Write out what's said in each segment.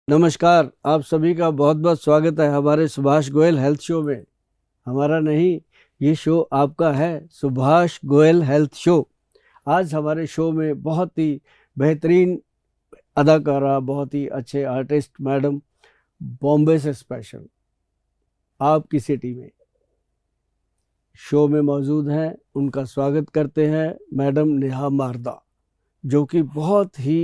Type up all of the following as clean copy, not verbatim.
नमस्कार, आप सभी का बहुत बहुत स्वागत है हमारे सुभाष गोयल हेल्थ शो में। हमारा नहीं, ये शो आपका है, सुभाष गोयल हेल्थ शो। आज हमारे शो में बहुत ही बेहतरीन अदाकारा, बहुत ही अच्छे आर्टिस्ट मैडम बॉम्बे से स्पेशल आपकी सिटी में शो में मौजूद हैं। उनका स्वागत करते हैं मैडम नेहा मारदा, जो कि बहुत ही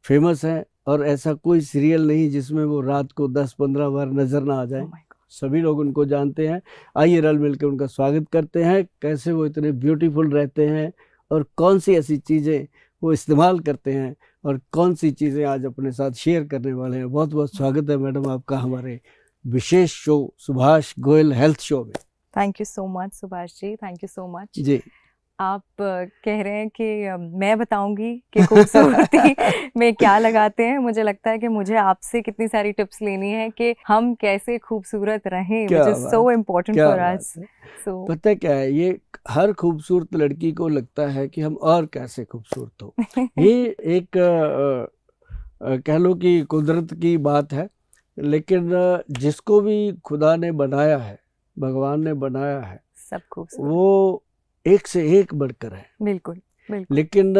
फेमस है और ऐसा कोई सीरियल नहीं जिसमें वो रात को 10-15 बार नजर ना आ जाए। सभी लोग उनको जानते हैं। आइए रल मिलकर उनका स्वागत करते हैं। कैसे वो इतने ब्यूटीफुल रहते हैं और कौन सी ऐसी चीज़ें वो इस्तेमाल करते हैं और कौन सी चीज़ें आज अपने साथ शेयर करने वाले हैं। बहुत बहुत स्वागत है मैडम आपका हमारे विशेष show Subhash Goyal health show में। Thank you so much Subhash ji, thank you so much जी। आप कह रहे हैं कि मैं बताऊंगी कि खूबसूरती में क्या लगाते हैं। मुझे लगता है कि मुझे आपसे कितनी सारी टिप्स लेनी है कि हम कैसे खूबसूरत रहें, which is so important for us. So पता है क्या है, ये हर खूबसूरत लड़की को लगता है कि हम और कैसे खूबसूरत हो। ये एक कह लो कि कुदरत की बात है, लेकिन जिसको भी खुदा ने बनाया है, भगवान ने बनाया है, सब खूबसूरत, वो एक से एक बढ़कर है। बिल्कुल बिल्कुल। लेकिन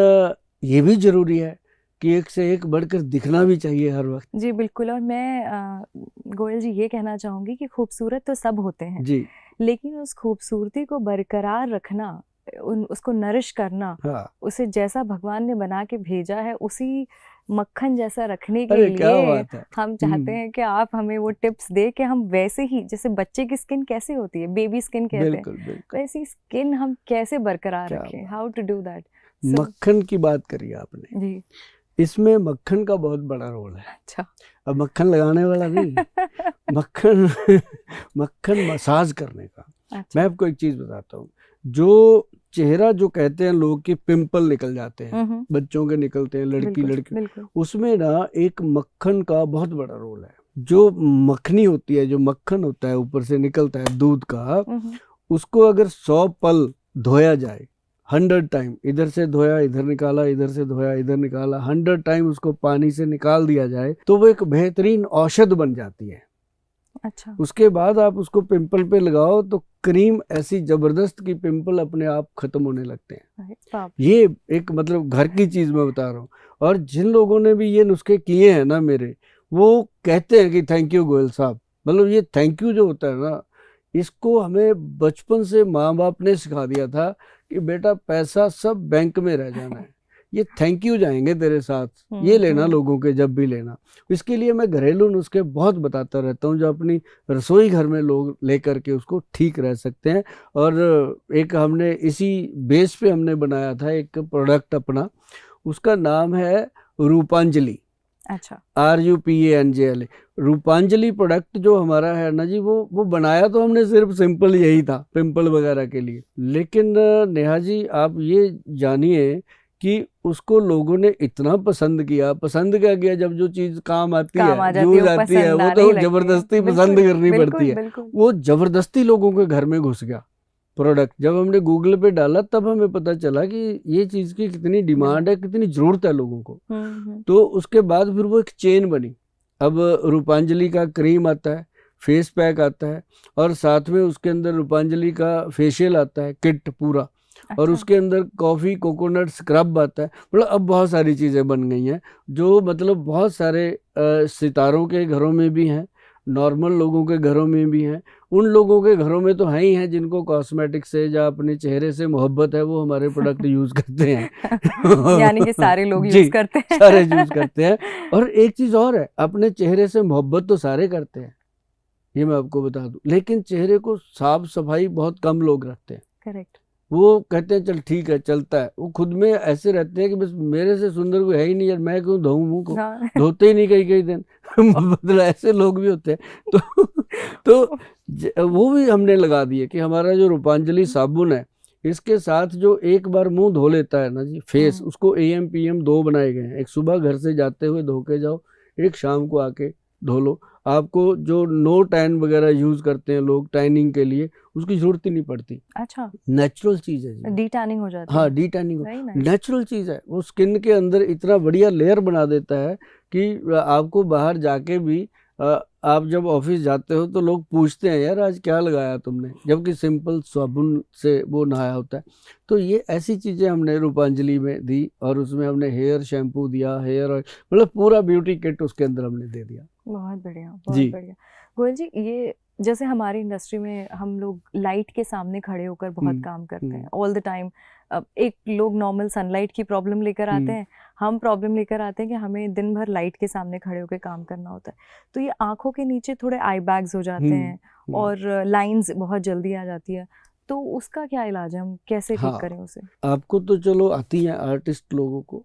ये भी जरूरी है कि एक से एक बढ़कर दिखना भी चाहिए हर वक्त। जी बिल्कुल। और मैं गोयल जी ये कहना चाहूंगी कि खूबसूरत तो सब होते हैं जी, लेकिन उस खूबसूरती को बरकरार रखना, उसको नरिश करना, हाँ। उसे जैसा भगवान ने बना के भेजा है उसी मक्खन जैसा रखने के अरे क्या लिए बात है। हम चाहते हैं कि आप हमें वो टिप्स दे कि हम वैसे ही, जैसे बच्चे की स्किन कैसे होती है, बेबी स्किन कहते हैं, बिल्कुल बिल्कुल। वैसी स्किन हम कैसे बरकरार क्या रखें, बात। How to do that. मक्खन की बात करी आपने जी। इसमें मक्खन का बहुत बड़ा रोल है। अच्छा। अब मक्खन लगाने वाला नहीं, मक्खन मक्खन मसाज करने का। अच्छा। मैं आपको एक चीज बताता हूँ। जो चेहरा, जो कहते हैं लोग कि पिंपल निकल जाते हैं, बच्चों के निकलते हैं, लड़की बिल्कुल। उसमें ना एक मक्खन का बहुत बड़ा रोल है। जो मक्खनी होती है, जो मक्खन होता है ऊपर से निकलता है दूध का, उसको अगर 100 पल धोया जाए, 100 टाइम, इधर से धोया इधर निकाला, इधर से धोया इधर निकाला, 100 टाइम उसको पानी से निकाल दिया जाए, तो वो एक बेहतरीन औषध बन जाती है। अच्छा। उसके बाद आप उसको पिंपल पे लगाओ तो क्रीम ऐसी जबरदस्त की पिंपल अपने आप खत्म होने लगते हैं। ये एक मतलब घर की चीज मैं बता रहा हूँ। और जिन लोगों ने भी ये नुस्खे किए हैं ना मेरे, वो कहते हैं कि थैंक यू गोयल साहब। मतलब ये थैंक यू जो होता है ना, इसको हमें बचपन से माँ बाप ने सिखा दिया था कि बेटा पैसा सब बैंक में रह जाना है, ये थैंक यू जाएंगे तेरे साथ, ये लेना लोगों के जब भी लेना। इसके लिए मैं घरेलू नुस्खे बहुत बताता रहता हूँ, जो अपनी रसोई घर में लोग लेकर के उसको ठीक रह सकते हैं। और एक हमने इसी बेस पे हमने बनाया था एक प्रोडक्ट अपना, उसका नाम है रूपांजलि। अच्छा। RUPANJLI। रूपांजलि प्रोडक्ट जो हमारा है ना जी, वो बनाया तो हमने सिर्फ सिंपल यही था पिंपल वगैरह के लिए। लेकिन नेहा जी आप ये जानिए कि उसको लोगों ने इतना पसंद किया। पसंद क्या किया, जब जो चीज काम आती है, यूज आती है, वो तो जबरदस्ती पसंद करनी पड़ती है। वो जबरदस्ती लोगों के घर में घुस गया प्रोडक्ट। जब हमने गूगल पे डाला तब हमें पता चला कि ये चीज की कितनी डिमांड है, कितनी जरूरत है लोगों को। तो उसके बाद फिर वो एक चेन बनी। अब रूपांजलि का क्रीम आता है, फेस पैक आता है, और साथ में उसके अंदर रूपांजलि का फेशियल आता है किट पूरा। और उसके अंदर कॉफी कोकोनट स्क्रब आता है। मतलब अब बहुत सारी चीजें बन गई हैं, जो मतलब बहुत सारे सितारों के घरों में भी हैं, नॉर्मल लोगों के घरों में भी हैं। उन लोगों के घरों में तो है ही हैं जिनको कॉस्मेटिक से या अपने चेहरे से मोहब्बत है, वो हमारे प्रोडक्ट यूज करते हैं। यानी कि सारे लोग जी, यूज करते हैं। सारे यूज करते हैं। और एक चीज और है, अपने चेहरे से मोहब्बत तो सारे करते हैं, ये मैं आपको बता दूं, लेकिन चेहरे को साफ सफाई बहुत कम लोग रखते हैं। करेक्ट। वो कहते हैं चल ठीक है चलता है, वो खुद में ऐसे रहते हैं कि बस मेरे से सुंदर कोई है ही नहीं यार, मैं क्यों धोऊं मुंह को। हाँ। धोते ही नहीं कई कई दिन। मतलब ऐसे लोग भी होते हैं। तो वो भी हमने लगा दिए कि हमारा जो रूपांजलि साबुन है, इसके साथ जो एक बार मुंह धो लेता है ना जी फेस, उसको AM PM 2 बनाए गए हैं। एक सुबह घर से जाते हुए धो के जाओ, एक शाम को आके धो लो। आपको जो नो टैन वगैरह यूज करते हैं लोग टैनिंग के लिए, उसकी जरूरत ही नहीं पड़ती। अच्छा। नेचुरल चीज है जी, डी टैनिंग हो जाती है। हाँ D tanning Very nice। Natural चीज है। वो स्किन के अंदर इतना बढ़िया लेयर बना देता है कि आपको बाहर जाके भी आप जब ऑफिस जाते हो तो लोग पूछते हैं यार आज क्या लगाया तुमने, जबकि सिंपल साबुन से वो नहाया होता है। तो ये ऐसी चीज़ें हमने रूपांजलि में दी, और उसमें हमने हेयर शैम्पू दिया, हेयर ऑयल, मतलब पूरा ब्यूटी किट उसके अंदर हमने दे दिया। बहुत बढ़िया, बहुत जी बढ़िया। गोयल जी, ये जैसे हमारी इंडस्ट्री में हम लोग लाइट के सामने खड़े होकर बहुत काम करते हैं ऑल द टाइम। अब एक लोग नॉर्मल सनलाइट की प्रॉब्लम लेकर आते हैं, हम प्रॉब्लम लेकर आते हैं कि हमें दिन भर लाइट के सामने खड़े होकर काम करना होता है। तो ये आंखों के नीचे थोड़े आई बैग्स हो जाते हैं और लाइंस बहुत जल्दी आ जाती है, तो उसका क्या इलाज है, हम कैसे ठीक करें उसे? आपको तो चलो आती है आर्टिस्ट लोगों को।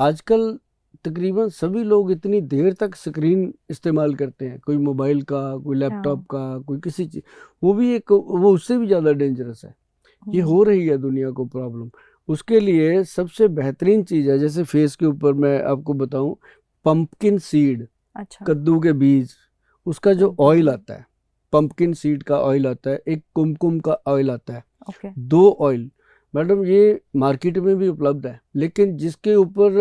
आजकल तकरीबन सभी लोग इतनी देर तक स्क्रीन इस्तेमाल करते हैं, कोई मोबाइल का, कोई लैपटॉप का, कोई किसी चीज, वो भी एक, वो उससे भी ज़्यादा डेंजरस है। ये हो रही है दुनिया को प्रॉब्लम। उसके लिए सबसे बेहतरीन चीज़ है, जैसे फेस के ऊपर मैं आपको बताऊं, पंपकिन सीड, अच्छा, कद्दू के बीज, उसका जो ऑयल आता है, पंपकिन सीड का ऑयल आता है, एक कुमकुम का ऑयल आता है, ओके। 2 ऑयल मैडम ये मार्केट में भी उपलब्ध है, लेकिन जिसके ऊपर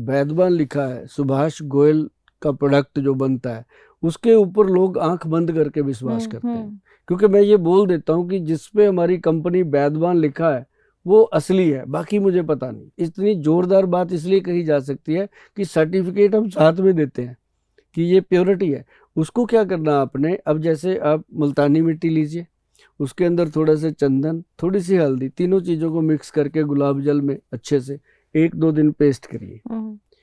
वैदवान लिखा है, सुभाष गोयल का प्रोडक्ट जो बनता है, उसके ऊपर लोग आंख बंद करके विश्वास करते हैं। क्योंकि मैं ये बोल देता हूँ कि जिसपे हमारी कंपनी वैदवान लिखा है वो असली है, बाकी मुझे पता नहीं। इतनी जोरदार बात इसलिए कही जा सकती है कि सर्टिफिकेट हम साथ में देते हैं कि ये प्योरिटी है। उसको क्या करना आपने, अब जैसे आप मुल्तानी मिट्टी लीजिए, उसके अंदर थोड़ा सा चंदन, थोड़ी सी हल्दी, तीनों चीज़ों को मिक्स करके गुलाब जल में अच्छे से 1-2 दिन पेस्ट करिए।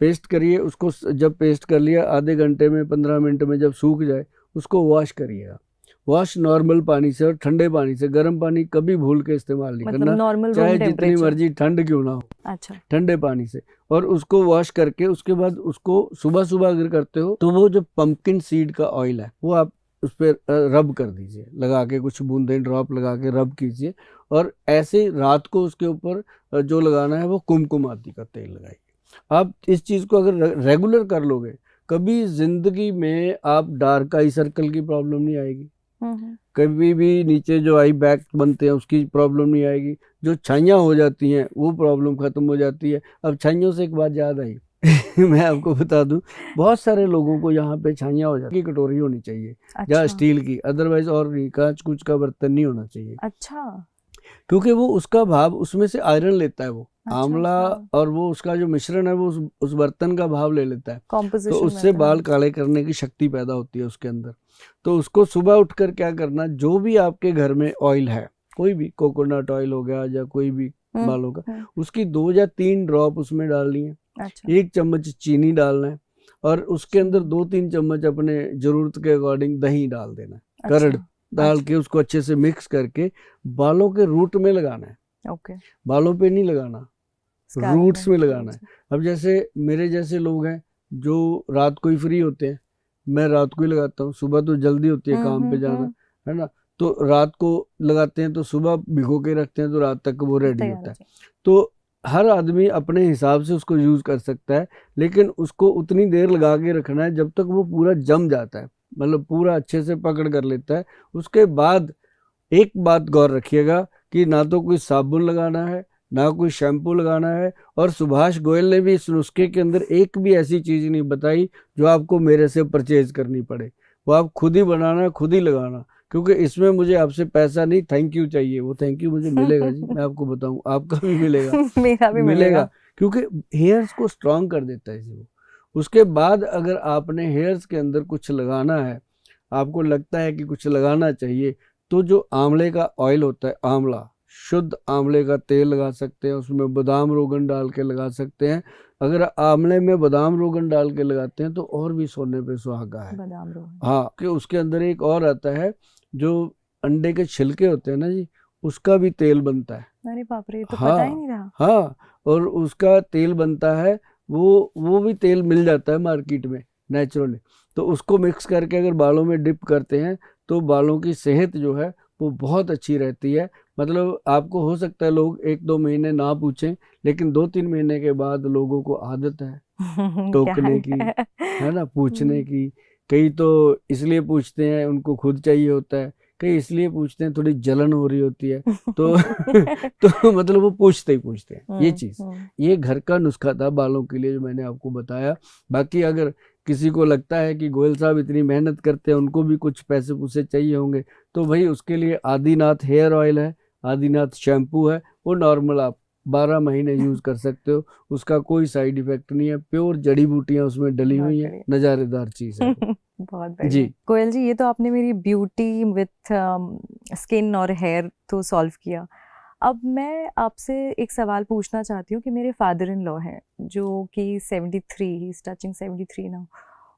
पेस्ट करिए उसको, जब पेस्ट कर लिया आधे घंटे में 15 मिनट में जब सूख जाए उसको वॉश करिएगा। वॉश नॉर्मल पानी से और ठंडे पानी से, गर्म पानी कभी भूल के इस्तेमाल नहीं मतलब करना, नॉर्मल चाहे रूम जितनी मर्जी ठंड क्यों ना हो। अच्छा, ठंडे पानी से, और उसको वॉश करके उसके बाद उसको सुबह सुबह अगर करते हो तो वो जो पंपकिन सीड का ऑयल है वो आप उस पर रब कर दीजिए, लगा के कुछ बूंदे ड्रॉप लगा के रब कीजिए, और ऐसे रात को उसके ऊपर जो लगाना है वो कुमकुम आदि का तेल लगाइए। आप इस चीज़ को अगर रेगुलर कर लोगे, कभी जिंदगी में आप डार्क आई सर्कल की प्रॉब्लम नहीं आएगी, कभी भी नीचे जो आई बैग बनते हैं उसकी प्रॉब्लम नहीं आएगी, जो छाइयाँ हो जाती हैं वो प्रॉब्लम खत्म हो जाती है। अब छाइयों से एक बात याद आई मैं आपको बता दूं, बहुत सारे लोगों को यहाँ पे छाइयाँ हो जाती है, कटोरी होनी चाहिए या स्टील की, अदरवाइज और नहीं, कांच कुछ का बर्तन नहीं होना चाहिए। अच्छा, क्योंकि वो उसका भाव उसमें से आयरन लेता है, वो आंवला, और वो उसका जो मिश्रण है वो उस बर्तन का भाव ले लेता है, तो उससे बाल काले करने की शक्ति पैदा होती है उसके अंदर। तो उसको सुबह उठकर क्या करना, जो भी आपके घर में ऑयल है, कोई भी कोकोनट ऑयल हो गया या कोई भी बालों का, उसकी 2 या 3 ड्रॉप उसमें डालनी है। 1 चम्मच चीनी डालना है, और उसके अंदर 2-3 चम्मच अपने जरूरत के अकॉर्डिंग दही डाल देना है, करड़ डाल के उसको अच्छे से मिक्स करके बालों के रूट में लगाना है। बालों पे नहीं लगाना, रूट्स में लगाना है। अब जैसे मेरे जैसे लोग हैं जो रात को ही फ्री होते हैं, मैं रात को ही लगाता हूँ, सुबह तो जल्दी होती है काम पे जाना, है ना, तो रात को लगाते हैं, तो सुबह भिगो के रखते हैं तो रात तक वो रेडी होता है। तो हर आदमी अपने हिसाब से उसको यूज कर सकता है, लेकिन उसको उतनी देर लगा के रखना है जब तक वो पूरा जम जाता है, मतलब पूरा अच्छे से पकड़ कर लेता है। उसके बाद एक बात गौर रखिएगा कि ना तो कोई साबुन लगाना है, ना कोई शैम्पू लगाना है, और सुभाष गोयल ने भी इस नुस्खे के अंदर एक भी ऐसी चीज़ नहीं बताई जो आपको मेरे से परचेज करनी पड़े। वो आप खुद ही बनाना, खुद ही लगाना, क्योंकि इसमें मुझे आपसे पैसा नहीं, थैंक यू चाहिए। वो थैंक यू मुझे मिलेगा जी, मैं आपको बताऊं, आपका भी मिलेगा मेरा भी मिलेगा, क्योंकि हेयर्स को स्ट्रांग कर देता है जी। उसके बाद अगर आपने हेयर्स के अंदर कुछ लगाना है, आपको लगता है कि कुछ लगाना चाहिए, तो जो आंवले का ऑयल होता है, आंवला, शुद्ध आंवले का तेल लगा सकते हैं, उसमें बादाम रोगन डाल के लगा सकते हैं। अगर आंवले में बादाम रोगन डाल के लगाते हैं तो और भी सोने पे सुहागा है। बादाम रोगन, हाँ, कि उसके अंदर एक और आता है जो अंडे के छिलके होते हैं ना जी, उसका भी तेल बनता है। अरे बाप रे, तो पता ही नहीं रहा। हाँ, और उसका तेल बनता है, वो भी तेल मिल जाता है मार्केट में नेचुरली। तो उसको मिक्स करके अगर बालों में डिप करते हैं तो बालों की सेहत जो है वो बहुत अच्छी रहती है। मतलब आपको हो सकता है लोग 1-2 महीने ना पूछें, लेकिन 2-3 महीने के बाद लोगों को आदत है टोकने की, है ना, पूछने की। कई तो इसलिए पूछते हैं, उनको खुद चाहिए होता है, कई इसलिए पूछते हैं थोड़ी जलन हो रही होती है तो तो मतलब वो पूछते हैं ये चीज। ये घर का नुस्खा था बालों के लिए जो मैंने आपको बताया। बाकी अगर किसी को लगता है कि गोयल साहब इतनी मेहनत करते हैं, उनको भी कुछ पैसे पूसे चाहिए होंगे, तो भाई उसके लिए आदिनाथ हेयर ऑयल है, आदिनाथ शैम्पू है, वो नॉर्मल आप 12 महीने यूज कर सकते हो, उसका कोई साइड इफेक्ट नहीं है, प्योर जड़ी बूटियां उसमें डली हुई हैं, नजारेदार चीज है बहुत बढ़िया जी। कोयल जी, ये तो आपने मेरी ब्यूटी विथ स्किन और हेयर तो सॉल्व किया। अब मैं आपसे एक सवाल पूछना चाहती हूँ कि मेरे फादर इन लॉ हैं जो कि 73, ही इज टचिंग 73 नाउ,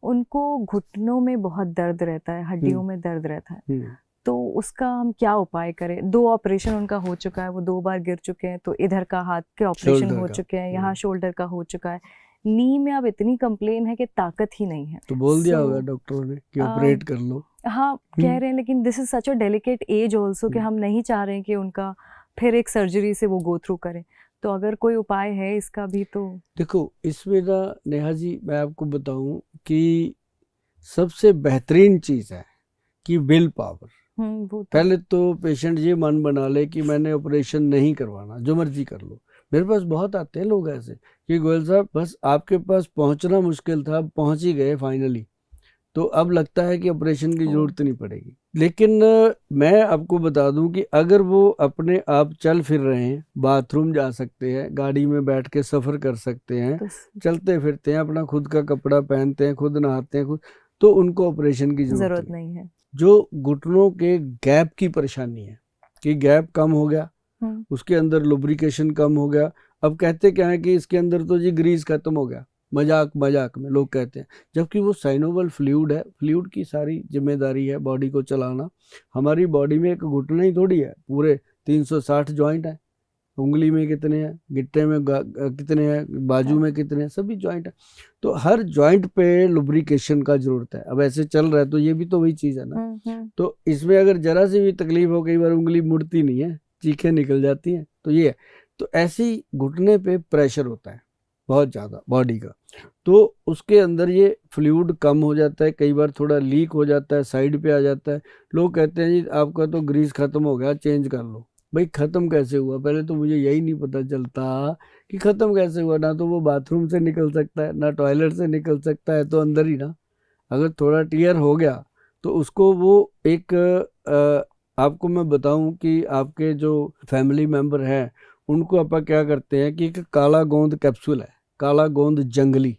उनको घुटनों में बहुत दर्द रहता है, हड्डियों में दर्द रहता है, तो उसका हम क्या उपाय करें? 2 ऑपरेशन उनका हो चुका है, वो 2 बार गिर चुके हैं, तो इधर का हाथ के ऑपरेशन हो चुके हैं, यहाँ शोल्डर का हो चुका है, नी में अब इतनी कंप्लेन है कि ताकत ही नहीं है। तो बोल दिया होगा डॉक्टरों ने कि ऑपरेट कर लो। हाँ कह रहे हैं, लेकिन this is such a delicate edge also कि हम नहीं चाह रहे हैं कि उनका फिर एक सर्जरी से वो गो थ्रू करें, तो अगर कोई उपाय है इसका भी तो। देखो इसमें ना नेहा जी मैं आपको बताऊं कि सबसे बेहतरीन चीज है कि विल पावर। पहले तो पेशेंट ये मन बना ले कि मैंने ऑपरेशन नहीं करवाना, जो मर्जी कर लो। मेरे पास बहुत आते हैं लोग ऐसे कि गोयल साहब बस आपके पास पहुंचना मुश्किल था, पहुंच ही गए फाइनली, तो अब लगता है कि ऑपरेशन की जरूरत नहीं पड़ेगी। लेकिन मैं आपको बता दूं कि अगर वो अपने आप चल फिर रहे हैं, बाथरूम जा सकते हैं, गाड़ी में बैठ के सफर कर सकते हैं, चलते फिरते हैं, अपना खुद का कपड़ा पहनते हैं, खुद नहाते हैं खुद, तो उनको ऑपरेशन की जरूरत नहीं है। जो घुटनों के गैप की परेशानी है कि गैप कम हो गया, उसके अंदर लुब्रिकेशन कम हो गया, अब कहते क्या है कि इसके अंदर तो जी ग्रीस खत्म हो गया, मजाक में लोग कहते हैं, जबकि वो साइनोवल फ्लूइड है, फ्लूइड की सारी जिम्मेदारी है बॉडी को चलाना। हमारी बॉडी में एक घुटना ही थोड़ी है, पूरे 360 जॉइंट है, उंगली में कितने हैं, गिट्टे में कितने हैं, बाजू में कितने हैं, सभी जॉइंट है, तो हर जॉइंट पे लुब्रिकेशन का जरूरत है। अब ऐसे चल रहा है तो ये भी तो वही चीज है ना, तो इसमें अगर जरा सी भी तकलीफ हो, कई बार उंगली मुड़ती नहीं है, चीखें निकल जाती हैं, तो ये है। तो ऐसी घुटने पे प्रेशर होता है बहुत ज़्यादा बॉडी का, तो उसके अंदर ये फ्लूइड कम हो जाता है, कई बार थोड़ा लीक हो जाता है, साइड पे आ जाता है। लोग कहते हैं जी आपका तो ग्रीस खत्म हो गया, चेंज कर लो। भाई खत्म कैसे हुआ? पहले तो मुझे यही नहीं पता चलता कि खत्म कैसे हुआ। ना तो वो बाथरूम से निकल सकता है, ना टॉयलेट से निकल सकता है, तो अंदर ही ना। अगर थोड़ा टीयर हो गया तो उसको वो एक आपको मैं बताऊं कि आपके जो फैमिली मेंबर हैं उनको आप क्या करते हैं कि एक काला गोंद कैप्सूल है, काला गोंद जंगली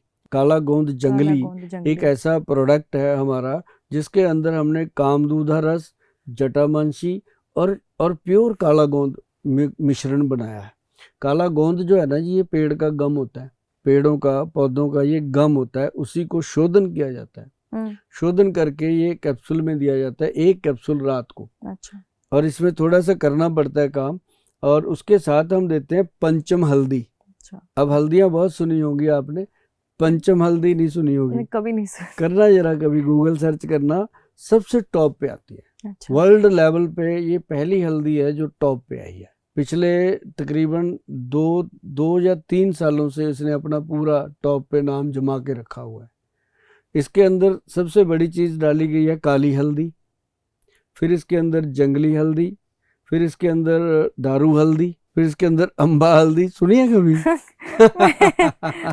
एक ऐसा प्रोडक्ट है हमारा जिसके अंदर हमने कामदूधा रस, जटामांसी और प्योर काला गोंद मिश्रण बनाया है। काला गोंद जो है ना जी, ये पेड़ का गम होता है, पेड़ों का पौधों का ये गम होता है, उसी को शोधन किया जाता है, शोधन करके ये कैप्सूल में दिया जाता है, एक कैप्सूल रात को। अच्छा। और इसमें थोड़ा सा करना पड़ता है काम, और उसके साथ हम देते हैं पंचम हल्दी। अच्छा। अब हल्दियां बहुत सुनी होंगी आपने, पंचम हल्दी नहीं सुनी होगी, कभी नहीं सुनी। करना जरा, कभी गूगल सर्च करना, सबसे टॉप पे आती है। अच्छा। वर्ल्ड लेवल पे ये पहली हल्दी है जो टॉप पे आई है। पिछले तकरीबन 2 या 3 सालों से इसने अपना पूरा टॉप पे नाम जमा के रखा हुआ है। इसके अंदर सबसे बड़ी चीज डाली गई है काली हल्दी, फिर इसके अंदर जंगली हल्दी, फिर इसके अंदर दारू हल्दी, फिर इसके अंदर अम्बा हल्दी, सुनिए कभी?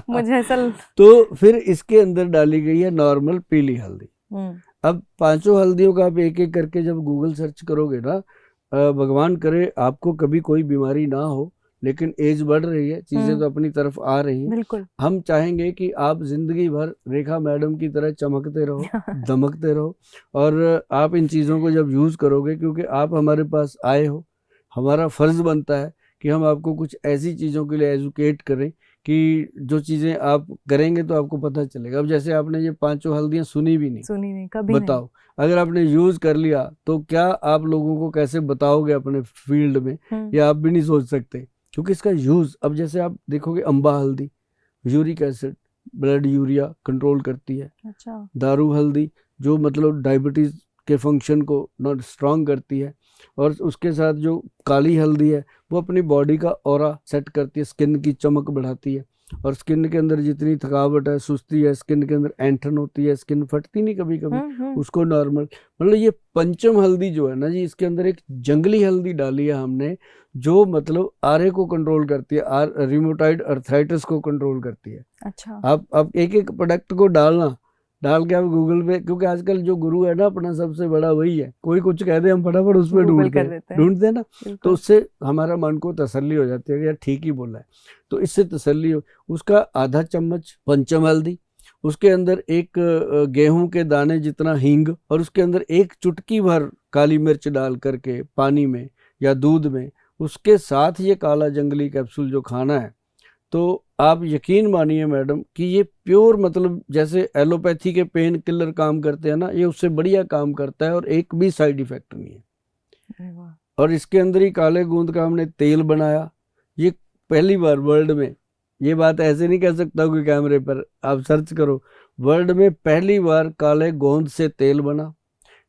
मुझे ऐसा तो फिर इसके अंदर डाली गई है नॉर्मल पीली हल्दी। अब 5 हल्दियों का आप एक एक करके जब गूगल सर्च करोगे ना, भगवान करे आपको कभी कोई बीमारी ना हो, लेकिन एज बढ़ रही है, चीजें तो अपनी तरफ आ रही हैं। बिल्कुल। हम चाहेंगे कि आप जिंदगी भर रेखा मैडम की तरह चमकते रहो, दमकते रहो, और आप इन चीज़ों को जब यूज़ करोगे, क्योंकि आप हमारे पास आए हो, हमारा फ़र्ज़ बनता है कि हम आपको कुछ ऐसी चीज़ों के लिए एजुकेट करें कि जो चीज़ें आप करेंगे तो आपको पता चलेगा। अब जैसे आपने ये 5 हल्दियाँ सुनी नहीं कभी, बताओ नहीं। अगर आपने यूज़ कर लिया तो क्या आप लोगों को कैसे बताओगे अपने फील्ड में, या आप भी नहीं सोच सकते, क्योंकि इसका यूज़, अब जैसे आप देखोगे अम्बा हल्दी uric acid, blood urea control करती है। अच्छा। दारू हल्दी जो मतलब डायबिटीज़ के फंक्शन को नॉट स्ट्रांग करती है, और उसके साथ जो काली हल्दी है वो अपनी बॉडी का ऑरा सेट करती है, स्किन की चमक बढ़ाती है। और स्किन के अंदर जितनी थकावट है, सुस्ती है, स्किन के अंदर ऐंठन होती है, स्किन फटती नहीं कभी कभी, उसको नॉर्मल, मतलब ये पंचम हल्दी जो है ना जी, इसके अंदर एक जंगली हल्दी डाली है हमने, जो मतलब आरए को कंट्रोल करती है, रिमोटाइड अर्थराइटिस को कंट्रोल करती है। अच्छा। आप एक एक प्रोडक्ट को डाल के आप गूगल पे, क्योंकि आजकल जो गुरु है ना अपना सबसे बड़ा वही है, कोई कुछ कह दे हम फटाफट उस पर ढूंढते हैं ना, तो उससे हमारा मन को तसल्ली हो जाती है कि यार ठीक ही बोला है, तो इससे तसल्ली हो। उसका आधा चम्मच पंचम हल्दी, उसके अंदर एक गेहूं के दाने जितना हींग, और उसके अंदर एक चुटकी भर काली मिर्च डाल करके पानी में या दूध में, उसके साथ ये काला जंगली कैप्सूल जो खाना है, तो आप यकीन मानिए मैडम कि ये प्योर, मतलब जैसे एलोपैथी के पेन किलर काम करते हैं ना, ये उससे बढ़िया काम करता है और एक भी साइड इफेक्ट नहीं है। और इसके अंदर ही काले गोंद का हमने तेल बनाया, ये पहली बार वर्ल्ड में, ये बात ऐसे नहीं कह सकता कोई कैमरे पर, आप सर्च करो, वर्ल्ड में पहली बार काले गोंद से तेल बना,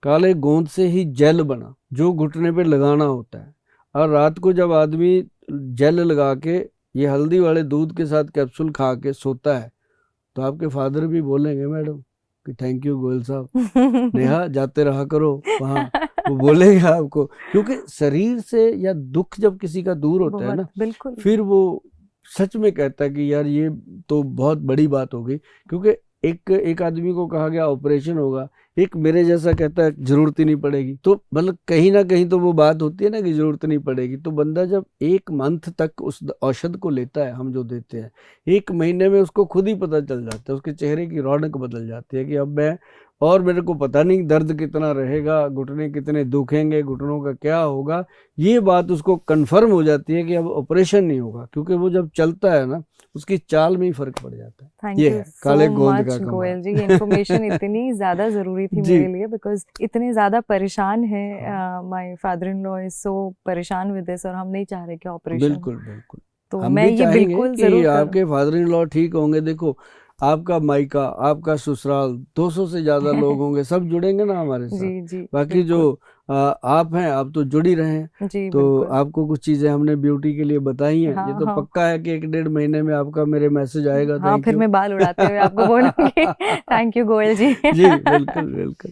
काले गोंद से ही जेल बना जो घुटने पे लगाना होता है। और रात को जब आदमी जेल लगा के ये हल्दी वाले दूध के साथ कैप्सूल खा के सोता है, तो आपके फादर भी बोलेंगे मैडम कि थैंक यू गोयल साहब, नेहा जाते रहा करो वहाँ, वो बोलेंगे आपको, क्योंकि शरीर से या दुख जब किसी का दूर होता है ना, बिल्कुल, फिर वो सच में कहता है कि यार ये तो बहुत बड़ी बात हो गई। क्योंकि एक आदमी को कहा गया ऑपरेशन होगा, एक मेरे जैसा कहता है जरूरत ही नहीं पड़ेगी, तो मतलब कहीं ना कहीं तो वो बात होती है ना कि जरूरत नहीं पड़ेगी। तो बंदा जब 1 मंथ तक उस औषध को लेता है, हम जो देते हैं, 1 महीने में उसको खुद ही पता चल जाता है, उसके चेहरे की रौनक बदल जाती है कि अब मैं, और मेरे को पता नहीं दर्द कितना रहेगा, घुटने कितने दुखेंगे, घुटनों का क्या होगा, ये बात उसको कंफर्म हो जाती है कि अब ऑपरेशन नहीं होगा, क्योंकि वो जब चलता है ना उसकी चाल में ही फर्क पड़ जाता है। थैंक ये यू है काले सो गोंद मच का कमाल। गोयल जी, ये इन्फॉर्मेशन इतनी ज्यादा जरूरी थी मेरे लिए, बिकॉज इतने ज्यादा परेशान है, my father in law is so परेशान विद दिस, और हम नहीं चाह रहे कि ऑपरेशन। बिल्कुल बिल्कुल, तो हम मैं भी ये चाहेंगे बिल्कुल कि जरूर आपके फादर इन लॉ ठीक होंगे। देखो आपका मायका, आपका ससुराल, 200 से ज्यादा लोग होंगे, सब जुड़ेंगे ना हमारे साथ। जी जी, बाकी जो आप हैं, आप तो जुड़ी रहे हैं, जी तो बिल्कुल। आपको कुछ चीजें हमने ब्यूटी के लिए बताई हैं, ये तो हाँ, पक्का है कि 1-1.5 महीने में आपका मेरे मैसेज आएगा। हाँ, थैंक फिर यू। मैं बाल उड़ाते हुए आपको बोलूंगी थैंक यू गोयल जी। जी बिल्कुल बिल्कुल।